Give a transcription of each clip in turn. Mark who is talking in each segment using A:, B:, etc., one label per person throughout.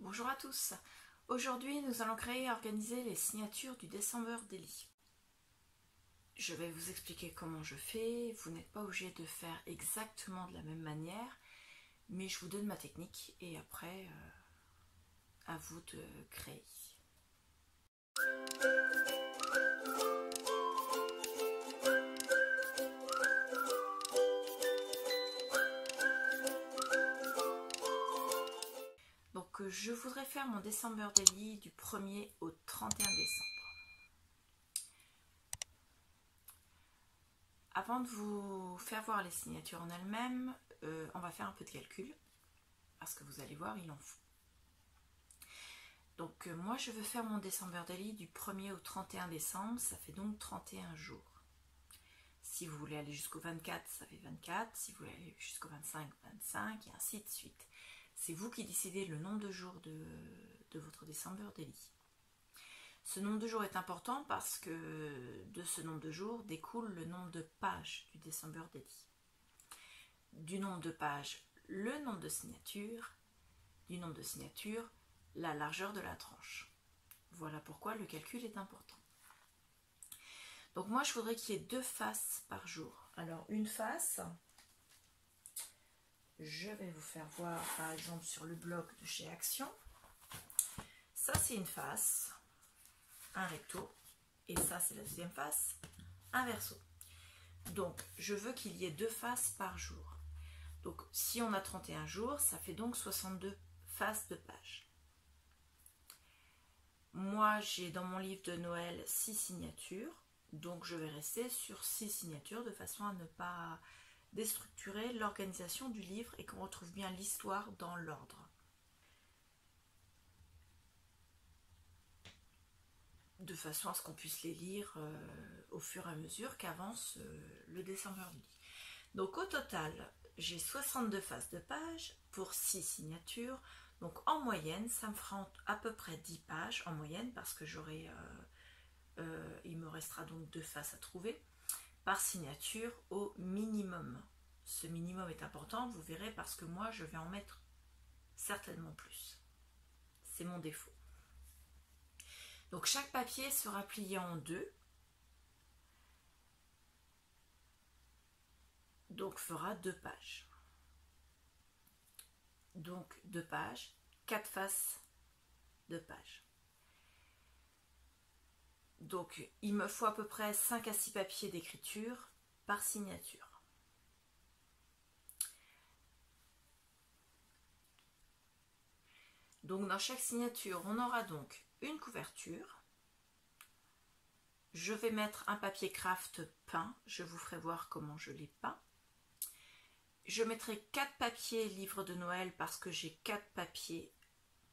A: Bonjour à tous. Aujourd'hui, nous allons créer et organiser les signatures du December Daily. Je vais vous expliquer comment je fais. Vous n'êtes pas obligé de faire exactement de la même manière, mais je vous donne ma technique et après, à vous de créer. Donc, je voudrais faire mon December Daily du 1er au 31 décembre. Avant de vous faire voir les signatures en elles-mêmes, on va faire un peu de calcul, parce que vous allez voir, il en faut. Donc moi je veux faire mon December Daily du 1er au 31 décembre, ça fait donc 31 jours. Si vous voulez aller jusqu'au 24, ça fait 24, si vous voulez aller jusqu'au 25, 25, et ainsi de suite. C'est vous qui décidez le nombre de jours de votre December Daily. Ce nombre de jours est important parce que de ce nombre de jours découle le nombre de pages du December Daily. Du nombre de pages, le nombre de signatures, du nombre de signatures, la largeur de la tranche. Voilà pourquoi le calcul est important. Donc moi je voudrais qu'il y ait 2 faces par jour. Alors une face, je vais vous faire voir par exemple sur le blog de chez Action. Ça c'est une face, un recto, et ça c'est la deuxième face, un verso. Donc je veux qu'il y ait 2 faces par jour. Donc si on a 31 jours, ça fait donc 62 faces de pages. Moi, j'ai dans mon livre de Noël 6 signatures, donc je vais rester sur 6 signatures de façon à ne pas déstructurer l'organisation du livre et qu'on retrouve bien l'histoire dans l'ordre. De façon à ce qu'on puisse les lire au fur et à mesure qu'avance le December Daily. Donc au total, j'ai 62 faces de pages pour 6 signatures. Donc en moyenne, ça me fera à peu près 10 pages en moyenne parce que il me restera donc 2 faces à trouver par signature au minimum. Ce minimum est important, vous verrez, parce que moi je vais en mettre certainement plus. C'est mon défaut. Donc chaque papier sera plié en 2. Donc fera 2 pages. Donc 2 pages, 4 faces de pages. Donc il me faut à peu près 5 à 6 papiers d'écriture par signature. Donc dans chaque signature, on aura donc une couverture. Je vais mettre un papier craft peint, je vous ferai voir comment je l'ai peint. Je mettrai 4 papiers livre de Noël parce que j'ai 4 papiers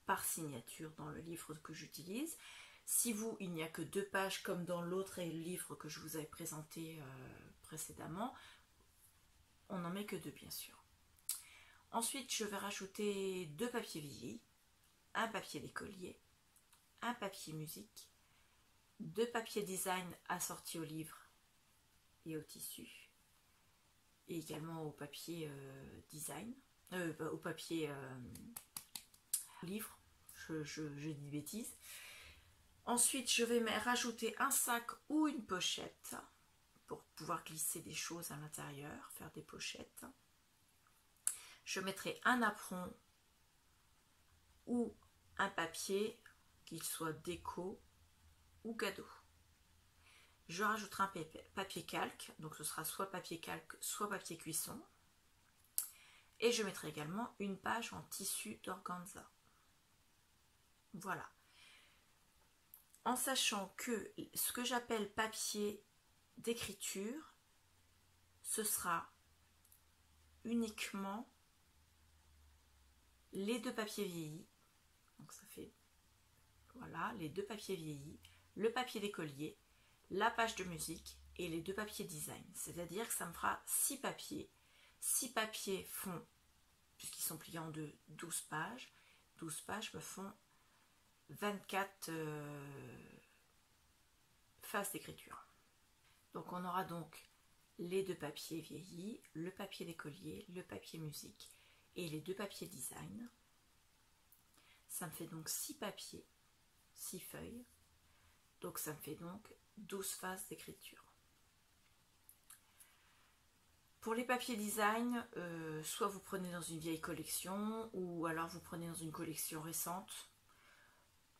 A: par signature dans le livre que j'utilise. Si vous, il n'y a que 2 pages comme dans l'autre livre que je vous avais présenté précédemment, on n'en met que 2 bien sûr. Ensuite, je vais rajouter 2 papiers vieillis, un papier d'écolier, un papier musique, 2 papiers design assortis au livre et au tissu, et également au papier design, au papier livre, je dis des bêtises. Ensuite, je vais rajouter un sac ou une pochette pour pouvoir glisser des choses à l'intérieur, faire des pochettes. Je mettrai un apron ou un papier, qu'il soit déco ou cadeau. Je rajouterai un papier calque, donc ce sera soit papier calque, soit papier cuisson. Et je mettrai également une page en tissu d'organza. Voilà. En sachant que ce que j'appelle papier d'écriture, ce sera uniquement les 2 papiers vieillis. Donc ça fait, voilà, les 2 papiers vieillis, le papier d'écolier, la page de musique et les 2 papiers design. C'est-à-dire que ça me fera 6 papiers. 6 papiers font, puisqu'ils sont pliés en 2, 12 pages. 12 pages me font 24 faces d'écriture. Donc on aura donc les 2 papiers vieillis, le papier d'écolier, le papier musique et les 2 papiers design. ça me fait donc 6 papiers, 6 feuilles. Donc ça me fait donc 12 phases d'écriture. Pour les papiers design, soit vous prenez dans une vieille collection ou alors vous prenez dans une collection récente.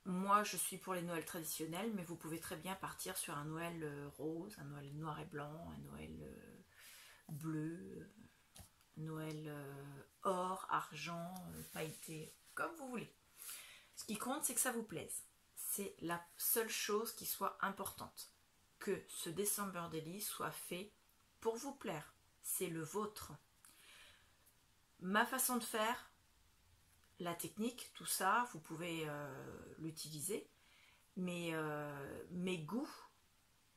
A: Moi je suis pour les Noëls traditionnels, mais vous pouvez très bien partir sur un Noël rose, un Noël noir et blanc, un Noël bleu, Noël or, argent, pailleté, comme vous voulez. Ce qui compte, c'est que ça vous plaise. C'est la seule chose qui soit importante. Que ce December Daily soit fait pour vous plaire. C'est le vôtre. Ma façon de faire, la technique, tout ça, vous pouvez l'utiliser. Mais mes goûts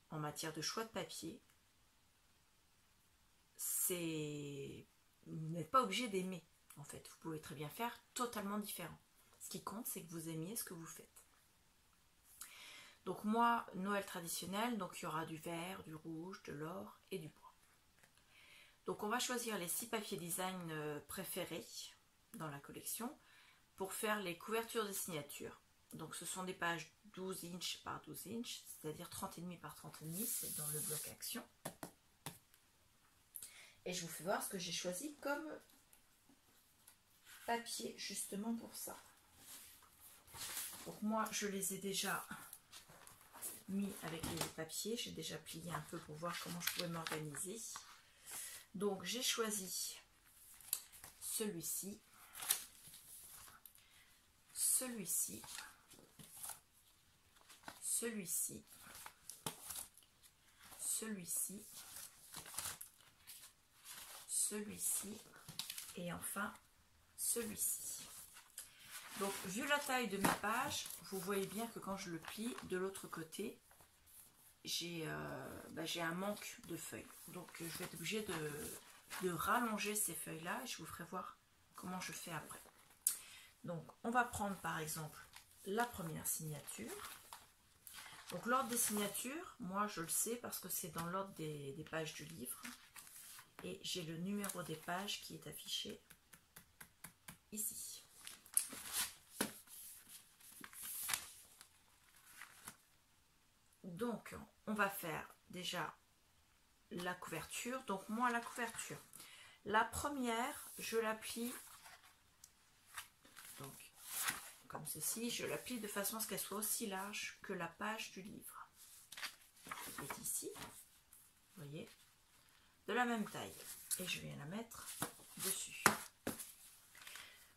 A: en matière de choix de papier, c'est... Vous n'êtes pas obligé d'aimer, en fait. Vous pouvez très bien faire totalement différent. Ce qui compte, c'est que vous aimiez ce que vous faites. Donc moi, Noël traditionnel, donc il y aura du vert, du rouge, de l'or et du bois. Donc on va choisir les 6 papiers design préférés dans la collection pour faire les couvertures de signatures. Donc ce sont des pages 12 inches par 12 inches, c'est-à-dire 30,5 par 30,5, c'est dans le bloc action. Et je vous fais voir ce que j'ai choisi comme papier justement pour ça. Donc moi je les ai déjà mis avec les papiers, j'ai déjà plié un peu pour voir comment je pouvais m'organiser. Donc j'ai choisi celui-ci, celui-ci, celui-ci, celui-ci, celui-ci et enfin celui-ci. Donc vu la taille de mes pages, vous voyez bien que quand je le plie de l'autre côté, j'ai un manque de feuilles. Donc je vais être obligée de rallonger ces feuilles là et je vous ferai voir comment je fais après. Donc on va prendre par exemple la première signature. Donc l'ordre des signatures, moi je le sais parce que c'est dans l'ordre des pages du livre. Et j'ai le numéro des pages qui est affiché ici. Donc on va faire déjà la couverture. Donc moi la couverture, la première je la plie donc comme ceci, je la plie de façon à ce qu'elle soit aussi large que la page du livre. Elle est ici, vous voyez, de la même taille et je viens la mettre dessus.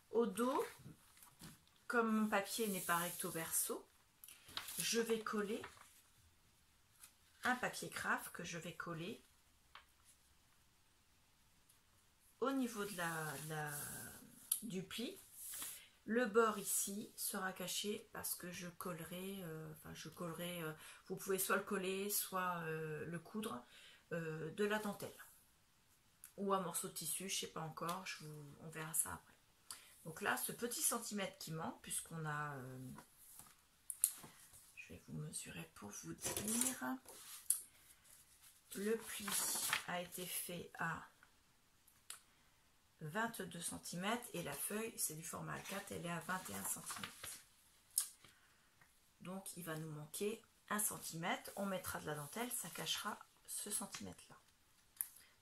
A: Au dos, comme mon papier n'est pas recto verso, je vais coller un papier craft que je vais coller au niveau de du pli. Le bord ici sera caché parce que je collerai, vous pouvez soit le coller, soit le coudre de la dentelle ou un morceau de tissu, je ne sais pas encore, on verra ça après. Donc là, ce petit centimètre qui manque, puisqu'on a, je vais vous mesurer pour vous dire, le pli a été fait à 22 cm et la feuille, c'est du format A4, elle est à 21 cm. Donc il va nous manquer 1 cm, on mettra de la dentelle, ça cachera ce centimètre là.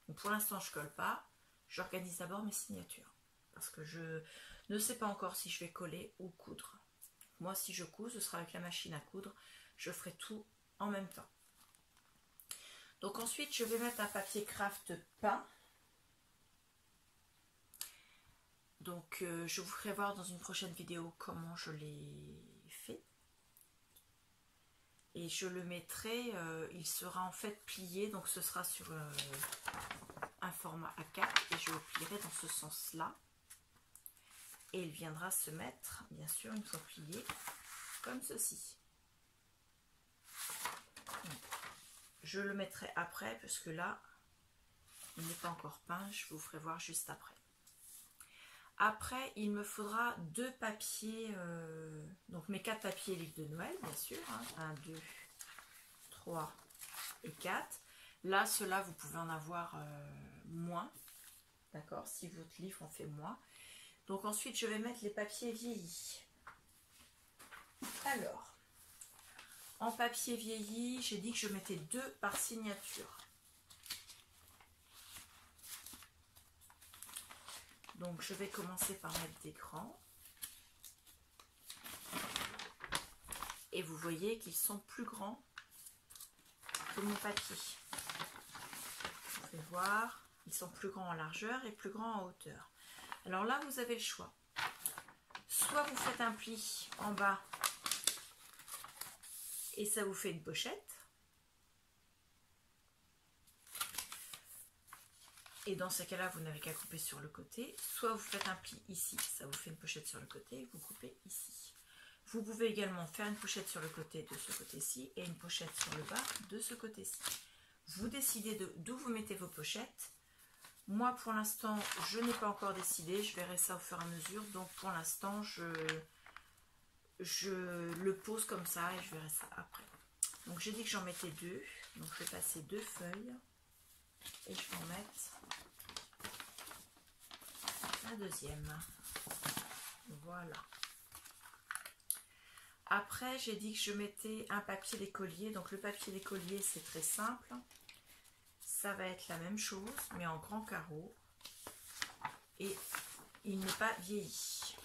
A: Donc pour l'instant je colle pas, j'organise d'abord mes signatures parce que je ne sais pas encore si je vais coller ou coudre. Moi si je couds, ce sera avec la machine à coudre, je ferai tout en même temps. Donc ensuite je vais mettre un papier craft peint. Donc je vous ferai voir dans une prochaine vidéo comment je l'ai fait. Et je le mettrai, il sera en fait plié, donc ce sera sur un format A4 et je le plierai dans ce sens-là. Et il viendra se mettre, bien sûr, une fois plié, comme ceci. Je le mettrai après, parce que là, il n'est pas encore peint, je vous ferai voir juste après. Après, il me faudra 2 papiers, donc mes 4 papiers livres de Noël, bien sûr, hein, 1, 2, 3 et 4. Là, ceux-là, vous pouvez en avoir moins, d'accord, si votre livre en fait moins. Donc ensuite, je vais mettre les papiers vieillis. Alors, en papier vieilli, j'ai dit que je mettais 2 par signature. Donc je vais commencer par mettre des grands. Et vous voyez qu'ils sont plus grands que mon papier. Vous pouvez voir, ils sont plus grands en largeur et plus grands en hauteur. Alors là, vous avez le choix. Soit vous faites un pli en bas et ça vous fait une pochette. Et dans ce cas-là, vous n'avez qu'à couper sur le côté. Soit vous faites un pli ici, ça vous fait une pochette sur le côté, et vous coupez ici. Vous pouvez également faire une pochette sur le côté de ce côté-ci et une pochette sur le bas de ce côté-ci. Vous décidez d'où vous mettez vos pochettes. Moi, pour l'instant, je n'ai pas encore décidé. Je verrai ça au fur et à mesure. Donc, pour l'instant, je le pose comme ça et je verrai ça après. Donc, j'ai dit que j'en mettais 2. Donc, je vais passer 2 feuilles. Et je vais en mettre la deuxième. Voilà. Après, j'ai dit que je mettais un papier d'écolier. Donc, le papier d'écolier, c'est très simple. Ça va être la même chose, mais en grand carreau. Et il n'est pas vieilli.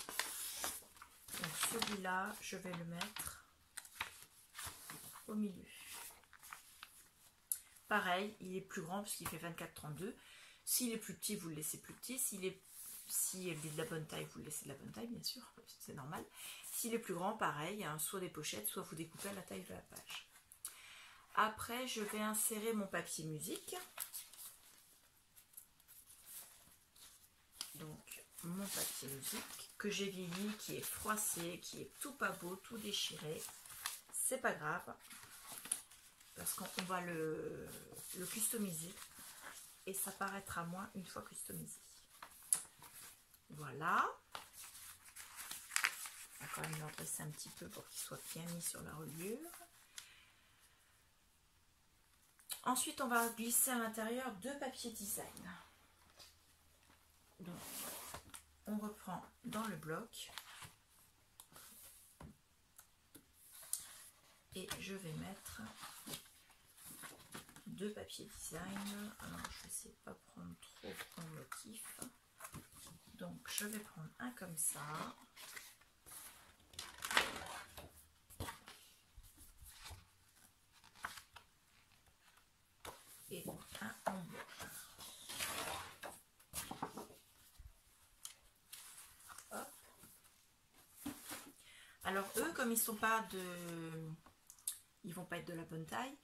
A: Donc, celui-là, je vais le mettre au milieu. Pareil, il est plus grand parce qu'il fait 24-32. S'il est plus petit, vous le laissez plus petit. S'il est de la bonne taille, vous le laissez de la bonne taille, bien sûr. C'est normal. S'il est plus grand, pareil, hein, soit des pochettes, soit vous découpez à la taille de la page. Après, je vais insérer mon papier musique. Donc, mon papier musique que j'ai vieilli, qui est froissé, qui est tout pas beau, tout déchiré. C'est pas grave. Parce qu'on va le customiser et ça paraîtra moins une fois customisé. Voilà. On va quand même l'endresser un petit peu pour qu'il soit bien mis sur la reliure. Ensuite, on va glisser à l'intérieur 2 papiers design. Donc, on reprend dans le bloc. Et je vais mettre 2 papiers design. Alors, je ne sais pas prendre trop grand motif. Donc, je vais prendre un comme ça. Et un en blanc. Hop. Alors, eux, comme ils sont pas de... Ils vont pas être de la bonne taille.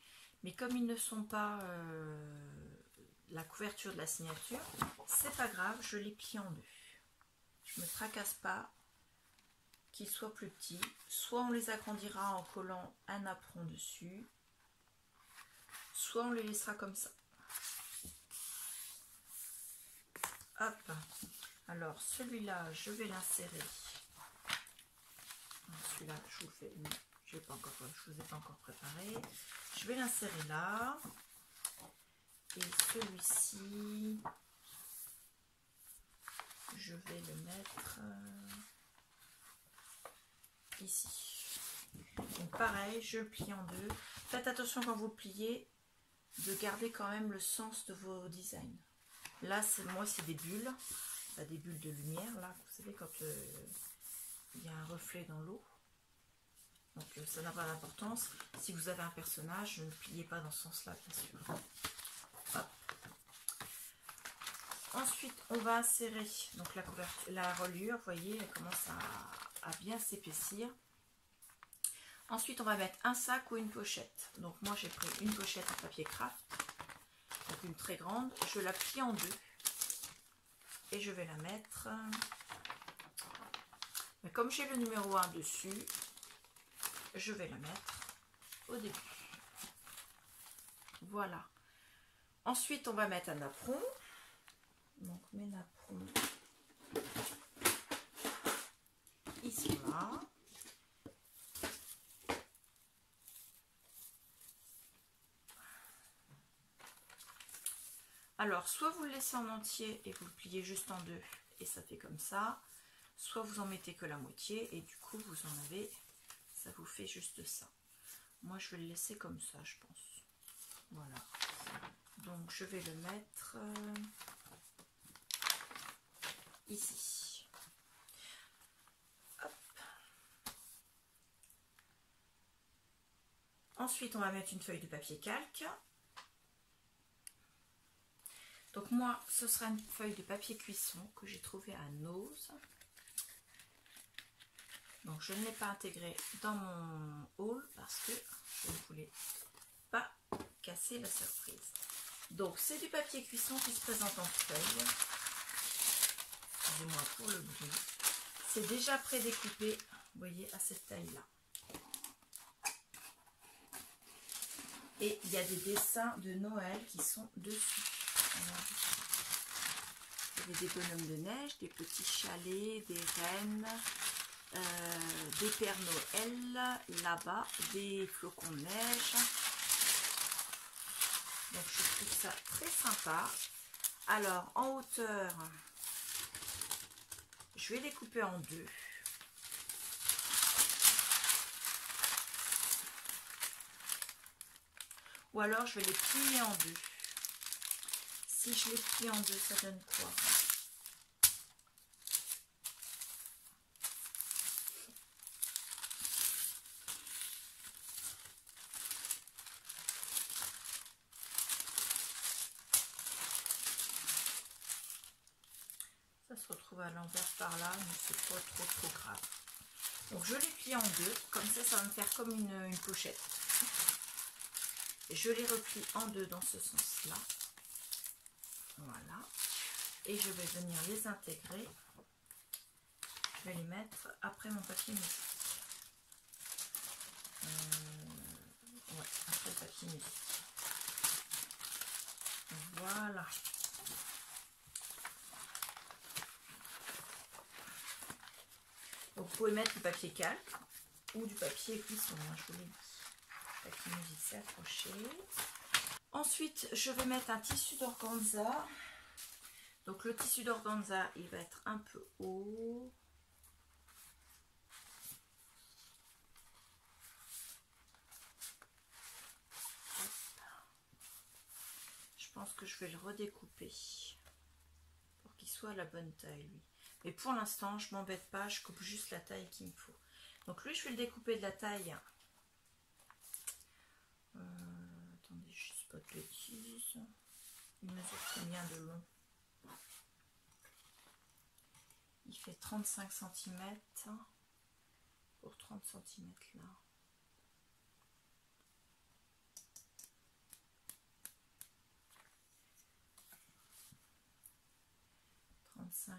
A: Mais comme ils ne sont pas la couverture de la signature, c'est pas grave, je les plie en 2. Je ne me tracasse pas qu'ils soient plus petits. Soit on les agrandira en collant un apron dessus, soit on les laissera comme ça. Hop. Alors celui-là, je vais l'insérer. Celui-là, je vous fais une... je ne vous ai pas encore préparé. Je vais l'insérer là. Et celui-ci, je vais le mettre ici. Donc pareil, je plie en 2. Faites attention quand vous pliez de garder quand même le sens de vos designs. Là, moi, c'est des bulles. Pas des bulles de lumière, là. Vous savez, quand il y a un reflet dans l'eau. Donc ça n'a pas d'importance. Si vous avez un personnage, ne pliez pas dans ce sens-là, bien sûr. Hop. Ensuite, on va insérer donc la reliure. Vous voyez, elle commence à bien s'épaissir. Ensuite, on va mettre un sac ou une pochette. Donc moi, j'ai pris une pochette en papier craft, donc une très grande. Je la plie en 2 et je vais la mettre. Mais comme j'ai le numéro 1 dessus, je vais la mettre au début. Voilà. Ensuite, on va mettre un apron. Donc, mes napperons, ils sont là. Alors, soit vous le laissez en entier et vous le pliez juste en 2 et ça fait comme ça. Soit vous en mettez que la moitié et du coup, vous en avez Ça vous fait juste ça. Moi, je vais le laisser comme ça, je pense. Voilà. Donc, je vais le mettre ici. Hop. Ensuite, on va mettre une feuille de papier calque. Donc moi, ce sera une feuille de papier cuisson que j'ai trouvée à Nose. Donc je ne l'ai pas intégrée dans mon haul parce que je ne voulais pas casser la surprise. Donc c'est du papier cuisson qui se présente en feuille. Excusez-moi pour le bruit. C'est déjà prédécoupé, vous voyez, à cette taille-là. Et il y a des dessins de Noël qui sont dessus. Il y avait des bonhommes de neige, des petits chalets, des rennes, des Pères Noël là-bas, des flocons de neige. Donc je trouve ça très sympa. Alors en hauteur, je vais les couper en deux. Ou alors je vais les plier en deux. Si je les plie en deux, ça donne quoi? Ça se retrouve à l'envers par là, mais c'est pas trop grave. Donc je les plie en deux, comme ça, ça va me faire comme une pochette. Et je les replie en deux dans ce sens-là. Voilà. Et je vais venir les intégrer. Je vais les mettre après mon papier musique. Ouais, après le papier musique. Voilà. Donc, vous pouvez mettre du papier calque ou du papier cuisson, hein, je vous l'ai dit. Le papier musique, c'est accroché. Ensuite, je vais mettre un tissu d'organza. Donc le tissu d'organza, il va être un peu haut. Je pense que je vais le redécouper pour qu'il soit à la bonne taille, lui. Mais pour l'instant, je m'embête pas, je coupe juste la taille qu'il me faut. Donc lui, je vais le découper de la taille. Attendez, je spot le tissu. Il mesure combien de long? Il fait 35 cm pour 30 cm là.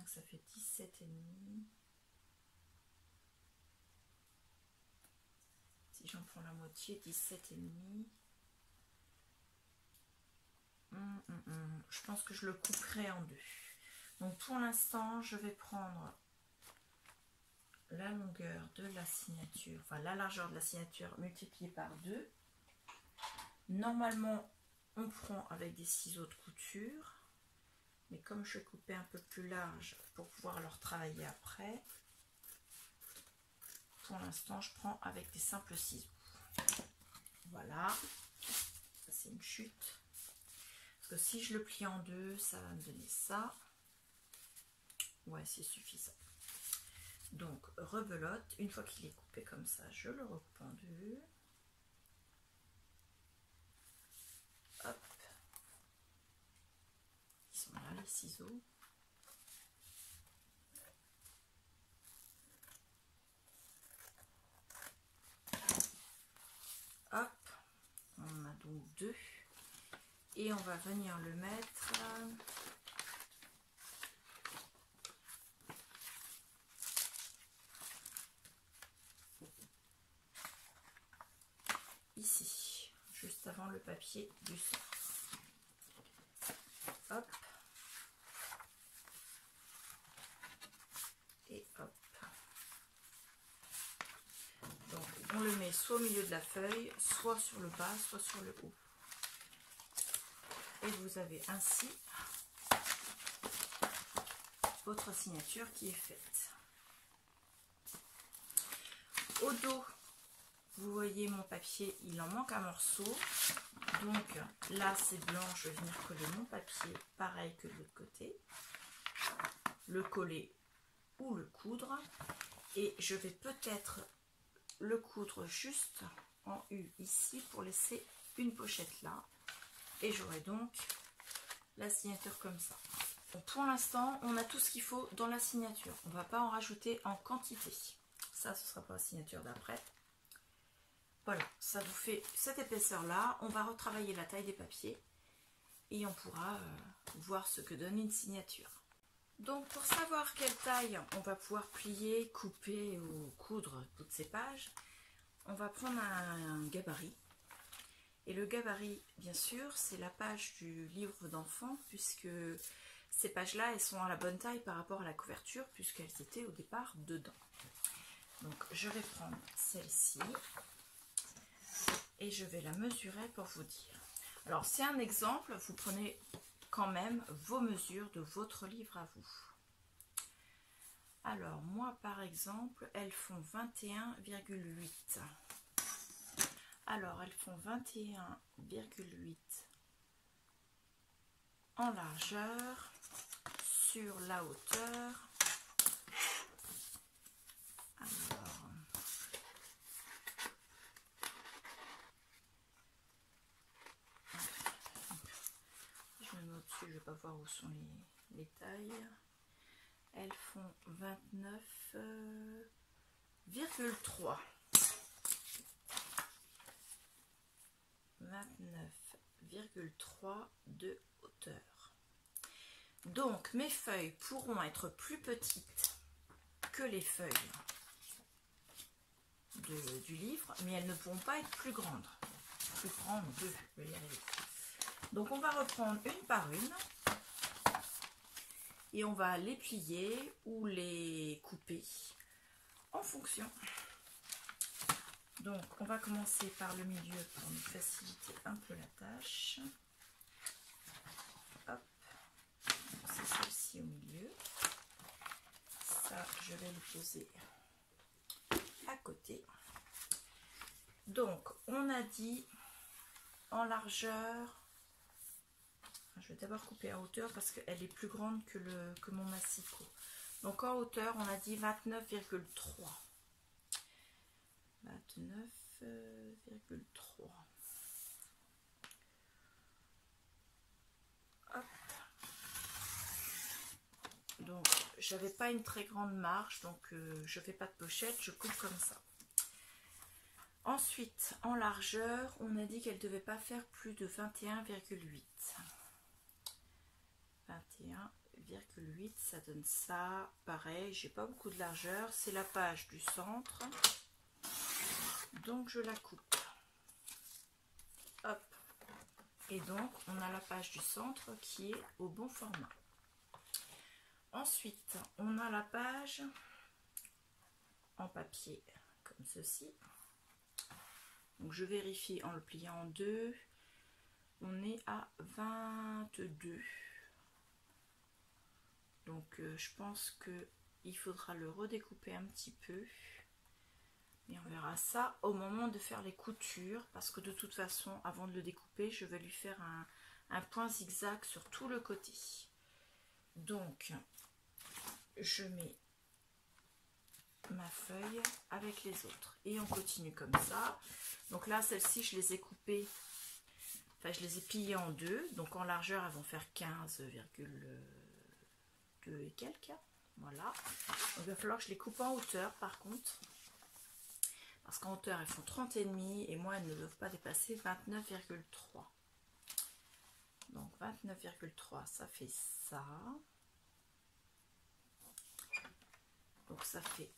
A: Ça fait 17,5. Si j'en prends la moitié, 17,5. Je pense que je le couperai en deux. Donc pour l'instant, je vais prendre la longueur de la signature, enfin la largeur de la signature multipliée par 2. Normalement, on prend avec des ciseaux de couture. Mais comme je vais couper un peu plus large pour pouvoir le retravailler après, pour l'instant, je prends avec des simples ciseaux. Voilà. Ça, c'est une chute. Parce que si je le plie en deux, ça va me donner ça. Ouais, c'est suffisant. Donc, rebelote. Une fois qu'il est coupé comme ça, je le recoupe en deux. Hop. Ils sont là, les ciseaux. Hop. On a donc deux. Et on va venir le mettre... ici, juste avant le papier du centre. Hop. Et hop. Donc on le met soit au milieu de la feuille, soit sur le bas, soit sur le haut. Et vous avez ainsi votre signature qui est faite. Au dos, vous voyez mon papier, il en manque un morceau. Donc là c'est blanc, je vais venir coller mon papier pareil que de l'autre côté. Le coller ou le coudre. Et je vais peut-être le coudre juste en U ici pour laisser une pochette là. Et j'aurai donc la signature comme ça. Donc pour l'instant, on a tout ce qu'il faut dans la signature. On ne va pas en rajouter en quantité. Ça, ce sera pour la signature d'après. Voilà, ça vous fait cette épaisseur-là. On va retravailler la taille des papiers et on pourra voir ce que donne une signature. Donc pour savoir quelle taille on va pouvoir plier, couper ou coudre toutes ces pages, on va prendre un gabarit. Et le gabarit, bien sûr, c'est la page du livre d'enfant, puisque ces pages-là, elles sont à la bonne taille par rapport à la couverture, puisqu'elles étaient au départ dedans. Donc je vais prendre celle-ci et je vais la mesurer pour vous dire. Alors c'est un exemple, vous prenez quand même vos mesures de votre livre à vous. Alors moi par exemple, elles font 21,8. Alors elles font 21,8 en largeur sur la hauteur. Alors, je me mets au-dessus, je ne vais pas voir où sont les tailles. Elles font 29,3. 29,3 de hauteur. Donc mes feuilles pourront être plus petites que les feuilles du livre, mais elles ne pourront pas être plus grandes. Plus grandes, je vais y arriver. Donc on va reprendre une par une et on va les plier ou les couper en fonction. Donc on va commencer par le milieu pour nous faciliter un peu la tâche. Hop, c'est celle-ci au milieu. Ça, je vais le poser à côté. Donc on a dit en largeur, je vais d'abord couper en hauteur parce qu'elle est plus grande que mon massicot. Donc en hauteur, on a dit 29,3. 29,3. Hop. Donc j'avais pas une très grande marge, donc je fais pas de pochette, je coupe comme ça. Ensuite, en largeur, on a dit qu'elle ne devait pas faire plus de 21,8. 21,8, ça donne ça. Pareil, j'ai pas beaucoup de largeur. C'est la page du centre. Donc, je la coupe. Hop. Et donc, on a la page du centre qui est au bon format. Ensuite, on a la page en papier comme ceci. Donc je vérifie en le pliant en deux. On est à 22. Donc je pense qu'il faudra le redécouper un petit peu. Et on verra ça au moment de faire les coutures. Parce que de toute façon, avant de le découper, je vais lui faire un point zigzag sur tout le côté. Donc je mets ma feuille avec les autres et on continue comme ça. Donc là celles-ci je les ai coupées, enfin je les ai pliées en deux, donc en largeur elles vont faire 15,2 et quelques, voilà. Donc il va falloir que je les coupe en hauteur par contre, parce qu'en hauteur elles font 30,5 et moi elles ne doivent pas dépasser 29,3. donc 29,3 ça fait ça, donc ça fait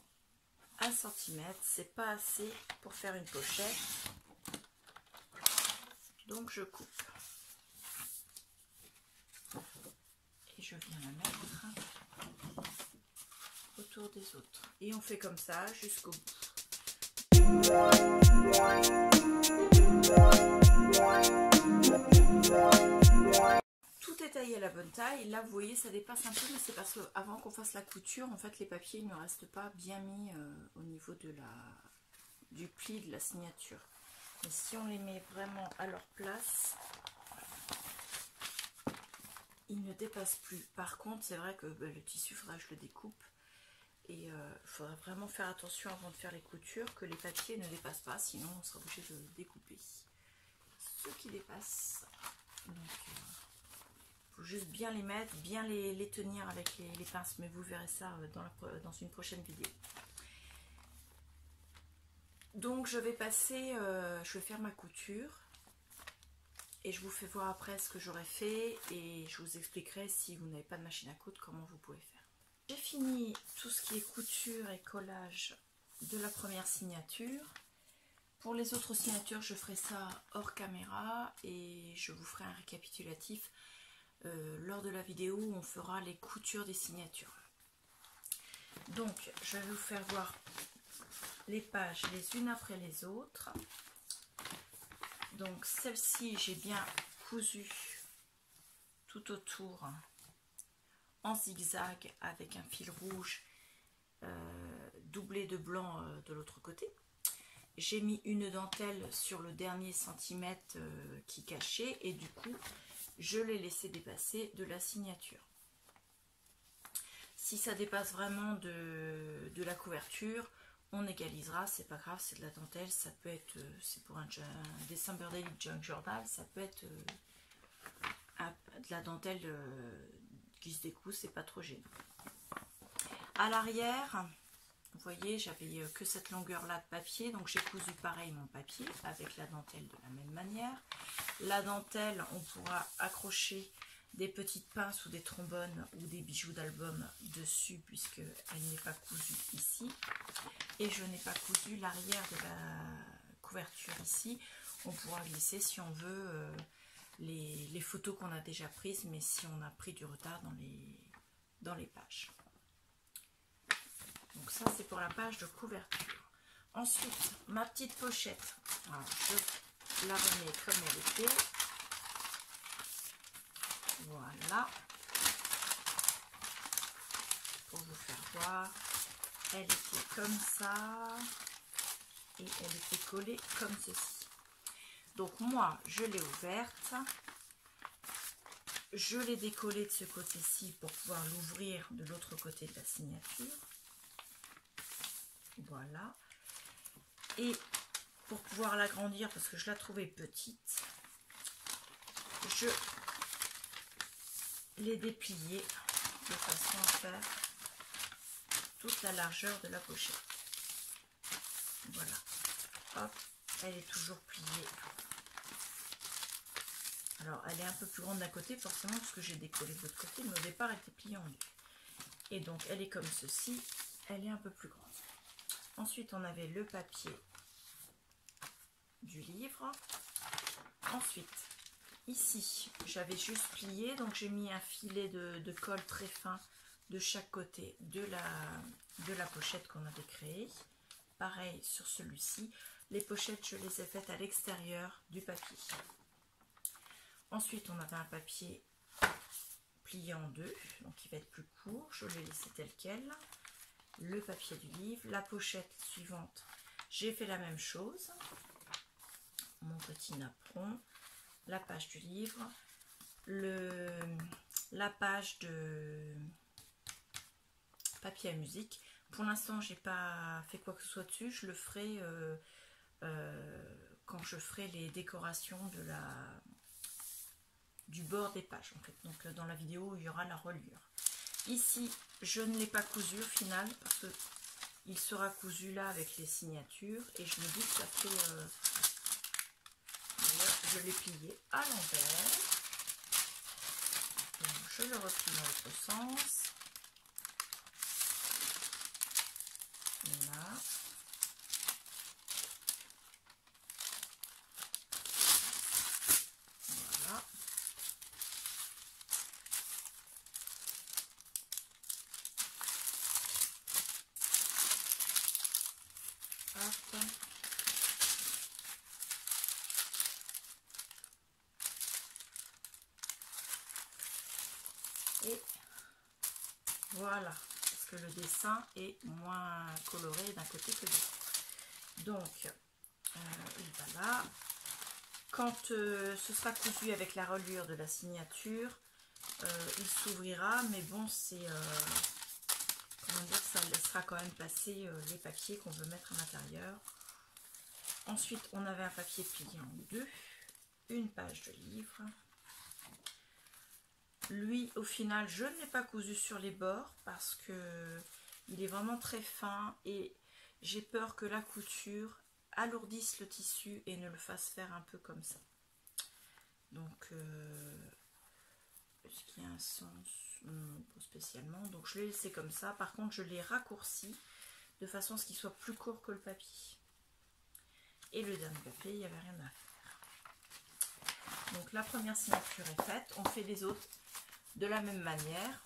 A: 1 cm, c'est pas assez pour faire une pochette, donc je coupe et je viens la mettre autour des autres et on fait comme ça jusqu'au bout. Tout est taillé à la bonne taille. Là vous voyez ça dépasse un peu, mais c'est parce que avant qu'on fasse la couture en fait les papiers ne restent pas bien mis au niveau de du pli de la signature. Et si on les met vraiment à leur place, ils ne dépassent plus. Par contre, c'est vrai que le tissu, il faudra que je le découpe. Et il faudra vraiment faire attention avant de faire les coutures que les papiers ne dépassent pas, sinon on sera obligé de découper ceux qui dépassent. Donc il faut juste bien les mettre, bien les tenir avec les pinces, mais vous verrez ça dans une prochaine vidéo. Donc je vais passer, je vais faire ma couture et je vous fais voir après ce que j'aurai fait et je vous expliquerai si vous n'avez pas de machine à coudre comment vous pouvez faire. J'ai fini tout ce qui est couture et collage de la première signature. Pour les autres signatures, je ferai ça hors caméra et je vous ferai un récapitulatif lors de la vidéo où on fera les coutures des signatures. Donc, je vais vous faire voir les pages les unes après les autres. Donc, celle-ci, j'ai bien cousu tout autour en zigzag avec un fil rouge doublé de blanc de l'autre côté. J'ai mis une dentelle sur le dernier centimètre qui cachait et du coup je l'ai laissé dépasser de la signature. Si ça dépasse vraiment de la couverture, on égalisera, c'est pas grave, c'est de la dentelle, ça peut être, c'est pour un dessin Birdelic Junk Journal, ça peut être de la dentelle qui se découse, c'est pas trop gênant. À l'arrière, vous voyez, j'avais que cette longueur là de papier, donc j'ai cousu pareil mon papier avec la dentelle de la même manière. La dentelle, on pourra accrocher des petites pinces ou des trombones ou des bijoux d'album dessus puisque elle n'est pas cousue ici. Et je n'ai pas cousu l'arrière de la couverture ici. On pourra glisser si on veut les photos qu'on a déjà prises, mais si on a pris du retard dans les pages. Donc ça c'est pour la page de couverture. Ensuite, ma petite pochette. Alors, je la remets comme elle était. Voilà. Pour vous faire voir, elle était comme ça. Et elle était collée comme ceci. Donc moi, je l'ai ouverte. Je l'ai décollée de ce côté-ci pour pouvoir l'ouvrir de l'autre côté de la signature. Voilà. Et pour pouvoir l'agrandir, parce que je la trouvais petite, je l'ai dépliée de façon à faire toute la largeur de la pochette. Voilà. Hop, elle est toujours pliée. Alors, elle est un peu plus grande d'un côté, forcément, parce que j'ai décollé de l'autre côté, mais au départ, elle était pliée en deux. Et donc, elle est comme ceci, elle est un peu plus grande. Ensuite, on avait le papier du livre. Ensuite, ici, j'avais juste plié, donc j'ai mis un filet de colle très fin de chaque côté de la pochette qu'on avait créée. Pareil sur celui-ci. Les pochettes, je les ai faites à l'extérieur du papier. Ensuite, on avait un papier plié en deux, donc il va être plus court. Je l'ai laissé tel quel. Le papier du livre, la pochette suivante, j'ai fait la même chose, mon petit napperon, la page du livre, la page de papier à musique. Pour l'instant, j'ai pas fait quoi que ce soit dessus, je le ferai quand je ferai les décorations du bord des pages en fait. Donc dans la vidéo où il y aura la reliure. Ici, je ne l'ai pas cousu au final parce que il sera cousu là avec les signatures et je me dis que ça fait... je l'ai plié à l'envers. Donc je le replie dans l'autre sens. Là. Voilà. Hop. Et voilà, parce que le dessin est moins coloré d'un côté que de l'autre. Donc, il va là. Quand ce sera cousu avec la reliure de la signature, il s'ouvrira, mais bon, c'est comment dire, ça laissera quand même passer les papiers qu'on veut mettre à l'intérieur. Ensuite, on avait un papier plié en deux, une page de livre. Lui, au final, je ne l'ai pas cousu sur les bords parce que il est vraiment très fin et j'ai peur que la couture alourdisse le tissu et ne le fasse faire un peu comme ça. Donc, est-ce qu'il y a un sens? Non, pas spécialement. Donc, je l'ai laissé comme ça. Par contre, je l'ai raccourci de façon à ce qu'il soit plus court que le papier. Et le dernier papier, il n'y avait rien à faire. Donc, la première signature est faite. On fait les autres de la même manière,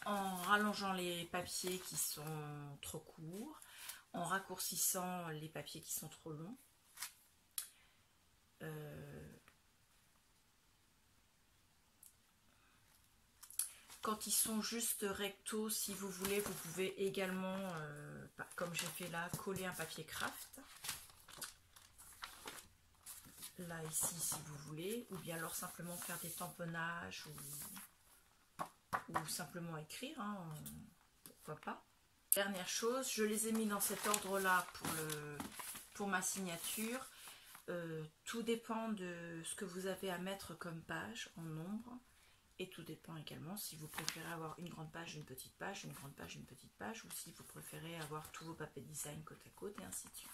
A: en rallongeant les papiers qui sont trop courts, en raccourcissant les papiers qui sont trop longs. Quand ils sont juste rectos, si vous voulez, vous pouvez également, comme j'ai fait là, coller un papier craft. Là, ici, si vous voulez, ou bien alors simplement faire des tamponnages ou simplement écrire, hein, pourquoi pas. Dernière chose, je les ai mis dans cet ordre-là pour ma signature. Tout dépend de ce que vous avez à mettre comme page en nombre. Et tout dépend également si vous préférez avoir une grande page, une petite page, une grande page, une petite page, ou si vous préférez avoir tous vos papiers design côte à côte et ainsi de suite.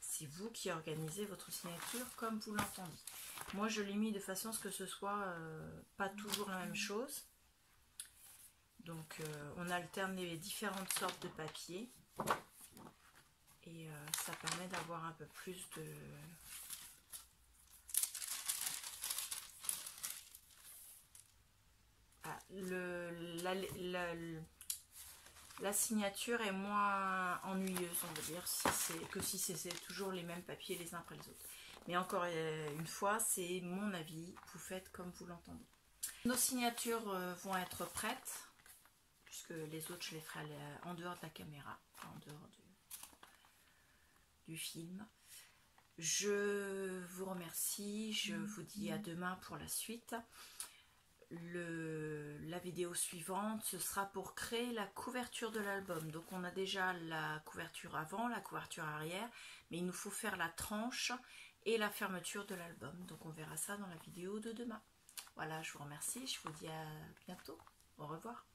A: C'est vous qui organisez votre signature comme vous l'entendez. Moi, je l'ai mis de façon à ce que ce soit pas toujours la même chose. Donc, on alterne les différentes sortes de papier. Et ça permet d'avoir un peu plus de... La signature est moins ennuyeuse, on va dire, si c'est toujours les mêmes papiers les uns après les autres. Mais encore une fois, c'est mon avis, vous faites comme vous l'entendez. Nos signatures vont être prêtes, puisque les autres je les ferai en dehors de la caméra, en dehors du film. Je vous remercie, je vous dis à demain pour la suite. La vidéo suivante, ce sera pour créer la couverture de l'album. Donc on a déjà la couverture avant, la couverture arrière, mais il nous faut faire la tranche et la fermeture de l'album. Donc on verra ça dans la vidéo de demain. Voilà, je vous remercie, je vous dis à bientôt. Au revoir.